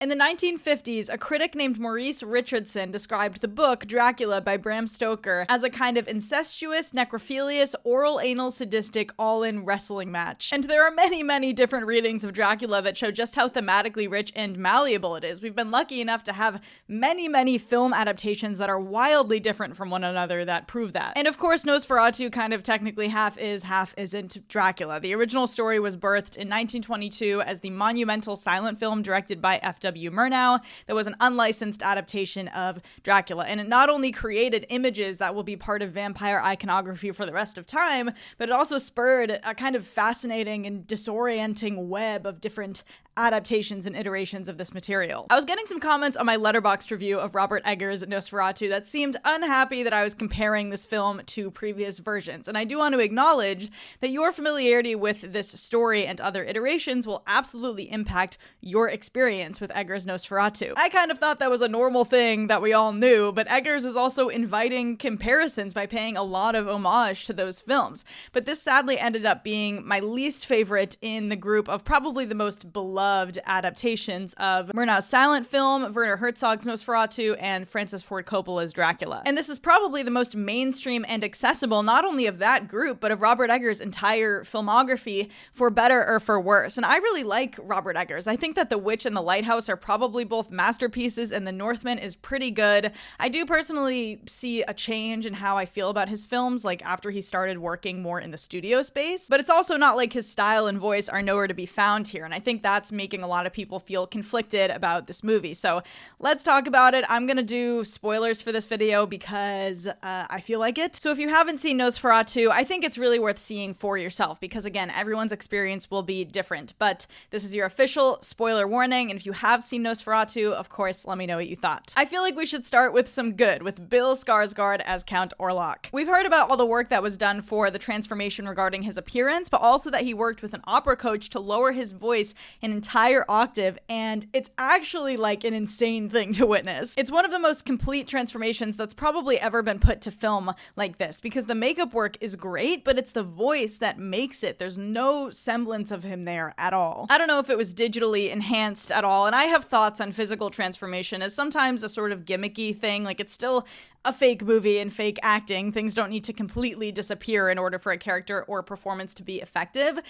In the 1950s, a critic named Maurice Richardson described the book Dracula by Bram Stoker as a kind of incestuous, necrophilious, oral anal sadistic all-in wrestling match. And there are many, many different readings of Dracula that show just how thematically rich and malleable it is. We've been lucky enough to have many, many film adaptations that are wildly different from one another that prove that. And of course, Nosferatu kind of technically half is, half isn't Dracula. The original story was birthed in 1922 as the monumental silent film directed by F.W. Murnau that was an unlicensed adaptation of Dracula. And it not only created images that will be part of vampire iconography for the rest of time, but it also spurred a kind of fascinating and disorienting web of different adaptations and iterations of this material. I was getting some comments on my Letterboxd review of Robert Eggers' Nosferatu that seemed unhappy that I was comparing this film to previous versions, and I do want to acknowledge that your familiarity with this story and other iterations will absolutely impact your experience with Eggers' Nosferatu. I kind of thought that was a normal thing that we all knew, but Eggers is also inviting comparisons by paying a lot of homage to those films. But this sadly ended up being my least favorite in the group of probably the most beloved adaptations of Murnau's silent film, Werner Herzog's Nosferatu, and Francis Ford Coppola's Dracula. And this is probably the most mainstream and accessible, not only of that group, but of Robert Eggers' entire filmography, for better or for worse. And I really like Robert Eggers. I think that The Witch and The Lighthouse are probably both masterpieces, and The Northman is pretty good. I do personally see a change in how I feel about his films, like after he started working more in the studio space, but it's also not like his style and voice are nowhere to be found here, and I think that's making a lot of people feel conflicted about this movie. So let's talk about it. I'm gonna do spoilers for this video because I feel like it. So if you haven't seen Nosferatu, I think it's really worth seeing for yourself because, again, everyone's experience will be different. But this is your official spoiler warning, and if you have seen Nosferatu, of course, let me know what you thought. I feel like we should start with some good, with Bill Skarsgard as Count Orlok. We've heard about all the work that was done for the transformation regarding his appearance, but also that he worked with an opera coach to lower his voice an entire octave, and it's actually like an insane thing to witness. It's one of the most complete transformations that's probably ever been put to film like this, because the makeup work is great, but it's the voice that makes it. There's no semblance of him there at all. I don't know if it was digitally enhanced at all, and I have thoughts on physical transformation as sometimes a sort of gimmicky thing. Like, it's still a fake movie and fake acting. Things don't need to completely disappear in order for a character or performance to be effective.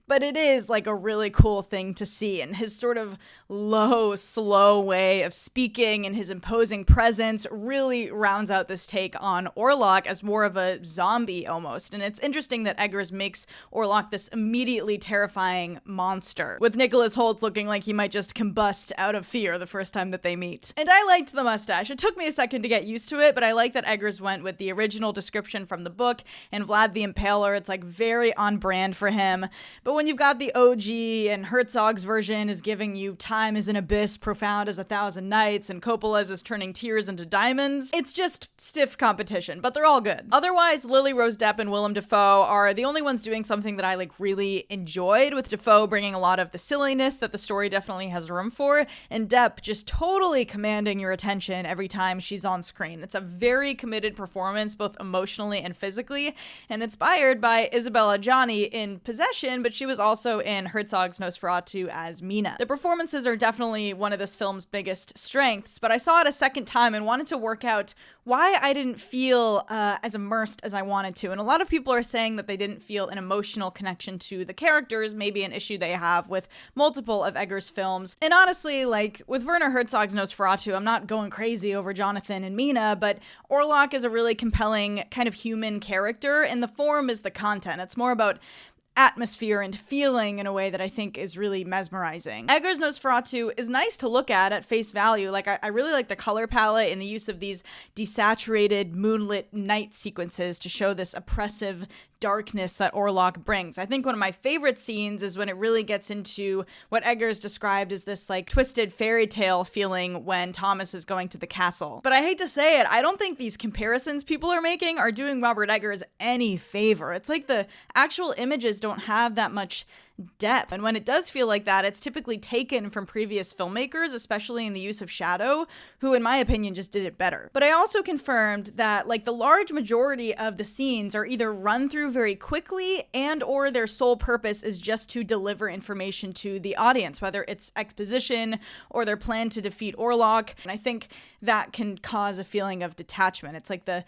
But it is like a really cool thing to see, and his sort of low, slow way of speaking and his imposing presence really rounds out this take on Orlok as more of a zombie almost. And it's interesting that Eggers makes Orlok this immediately terrifying monster, with Nicholas Hoult looking like he might just combust out of fear the first time that they meet. And I liked the mustache. It took me a second to get used to it, but I like that Eggers went with the original description from the book, and Vlad the Impaler, it's like very on brand for him. But when you've got the OG and Herzog's version is giving you time is an abyss profound as 1,000 nights, and Coppola's is turning tears into diamonds, it's just stiff competition, but they're all good. Otherwise, Lily-Rose Depp and Willem Dafoe are the only ones doing something that I like really enjoyed, with Dafoe bringing a lot of the silliness that the story definitely has room for, and Depp just totally commanding your attention every time she's on screen. It's a very committed performance, both emotionally and physically, and inspired by Isabella Gianni in Possession, but she was also in Herzog's Nosferatu as Mina. The performances are definitely one of this film's biggest strengths, but I saw it a second time and wanted to work out why I didn't feel as immersed as I wanted to. And a lot of people are saying that they didn't feel an emotional connection to the characters, maybe an issue they have with multiple of Eggers' films. And honestly, like with Werner Herzog's Nosferatu, I'm not going crazy over Jonathan and Mina, but Orlok is a really compelling kind of human character, and the form is the content. It's more about atmosphere and feeling in a way that I think is really mesmerizing. Eggers' Nosferatu is nice to look at face value. Like, I really like the color palette and the use of these desaturated moonlit night sequences to show this oppressive darkness that Orlok brings. I think one of my favorite scenes is when it really gets into what Eggers described as this like twisted fairy tale feeling when Thomas is going to the castle. But I hate to say it, I don't think these comparisons people are making are doing Robert Eggers any favor. It's like the actual images don't have that much depth. And when it does feel like that, it's typically taken from previous filmmakers, especially in the use of shadow, who in my opinion just did it better. But I also confirmed that like the large majority of the scenes are either run through very quickly and or their sole purpose is just to deliver information to the audience, whether it's exposition or their plan to defeat Orlok. And I think that can cause a feeling of detachment. It's like the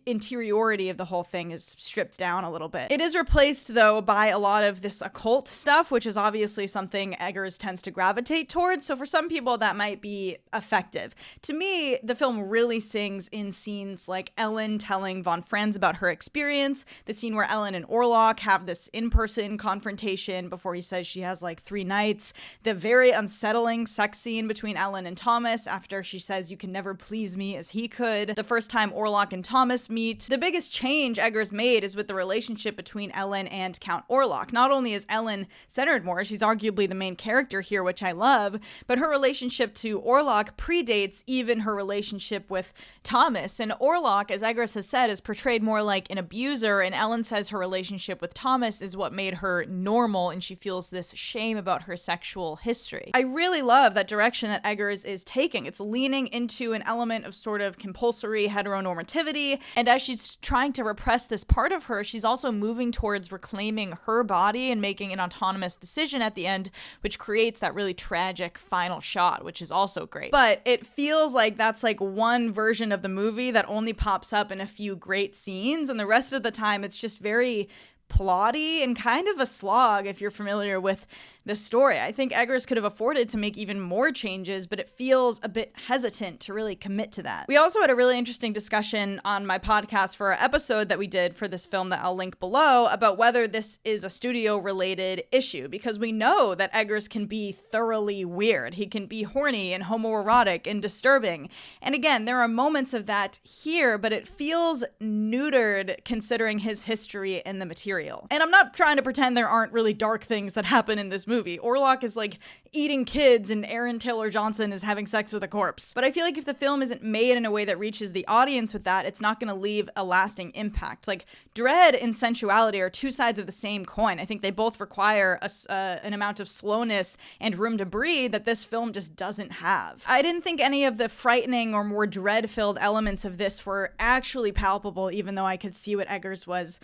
interiority of the whole thing is stripped down a little bit. It is replaced though by a lot of this occult stuff, which is obviously something Eggers tends to gravitate towards. So for some people that might be effective. To me, the film really sings in scenes like Ellen telling von Franz about her experience, the scene where Ellen and Orlok have this in-person confrontation before he says she has like 3 nights, the very unsettling sex scene between Ellen and Thomas after she says you can never please me as he could, the first time Orlok and Thomas meet. The biggest change Eggers made is with the relationship between Ellen and Count Orlok. Not only is Ellen centered more, she's arguably the main character here, which I love, but her relationship to Orlok predates even her relationship with Thomas. And Orlok, as Eggers has said, is portrayed more like an abuser, and Ellen says her relationship with Thomas is what made her normal, and she feels this shame about her sexual history. I really love that direction that Eggers is taking. It's leaning into an element of sort of compulsory heteronormativity, and as she's trying to repress this part of her, she's also moving towards reclaiming her body and making an autonomous decision at the end, which creates that really tragic final shot, which is also great. But it feels like that's like one version of the movie that only pops up in a few great scenes, and the rest of the time it's just very plotty and kind of a slog if you're familiar with the story. I think Eggers could have afforded to make even more changes, but it feels a bit hesitant to really commit to that. We also had a really interesting discussion on my podcast for our episode that we did for this film that I'll link below about whether this is a studio-related issue, because we know that Eggers can be thoroughly weird. He can be horny and homoerotic and disturbing. And again, there are moments of that here, but it feels neutered considering his history in the material. And I'm not trying to pretend there aren't really dark things that happen in this movie. Orlok is like eating kids and Aaron Taylor Johnson is having sex with a corpse. But I feel like if the film isn't made in a way that reaches the audience with that, it's not going to leave a lasting impact. Like dread and sensuality are two sides of the same coin. I think they both require an amount of slowness and room to breathe that this film just doesn't have. I didn't think any of the frightening or more dread-filled elements of this were actually palpable, even though I could see what Eggers was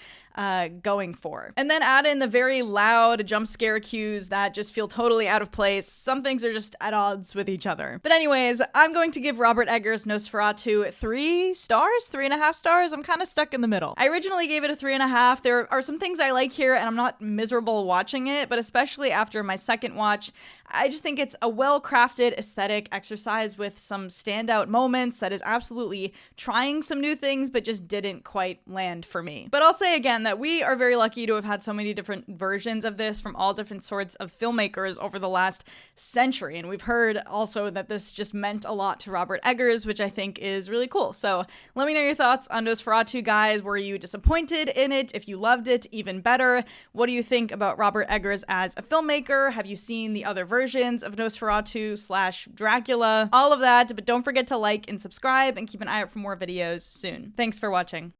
going for. And then add in the very loud jump scare cues that just feel totally out of place. Some things are just at odds with each other. But anyways, I'm going to give Robert Eggers' Nosferatu 3 stars, 3.5 stars. I'm kind of stuck in the middle. I originally gave it a 3.5. There are some things I like here, and I'm not miserable watching it, but especially after my second watch, I just think it's a well-crafted aesthetic exercise with some standout moments that is absolutely trying some new things, but just didn't quite land for me. But I'll say again that we are very lucky to have had so many different versions of this from all different sorts of filmmakers over the last century. And we've heard also that this just meant a lot to Robert Eggers, which I think is really cool. So let me know your thoughts on Nosferatu, guys. Were you disappointed in it? If you loved it, even better. What do you think about Robert Eggers as a filmmaker? Have you seen the other versions of Nosferatu/Dracula? All of that, but don't forget to like and subscribe and keep an eye out for more videos soon. Thanks for watching.